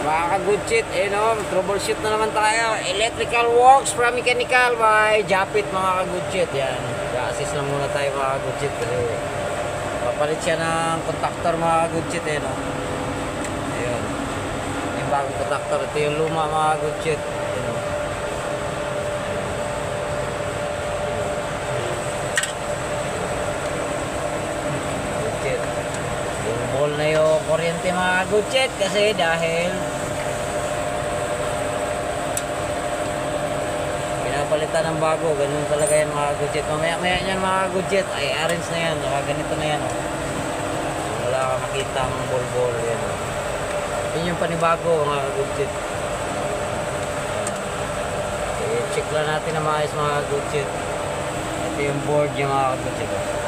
Mga ka-good shit, troubleshoot na naman tayo. Electrical works from mechanical by Japit mga ka-good shit. Yan, i-assist lang muna tayo mga ka-good shit. Kasi papalit siya ng contactor mga ka-good shit, Ayun. Yung bagong contactor, ito yung luma mga ka-good shit. Ball na yung kuryente mga gutsit kasi dahil pinapalitan ng bago, ganun talaga yan mga gutsit. Mamaya yan mga gutsit ay arrange na yan, ganito na yan. Wala ka makita ang ball yan. Yun yung panibago mga gutsit. Check lang natin na maayos mga gutsit. Ito yung board yung mga gutsit.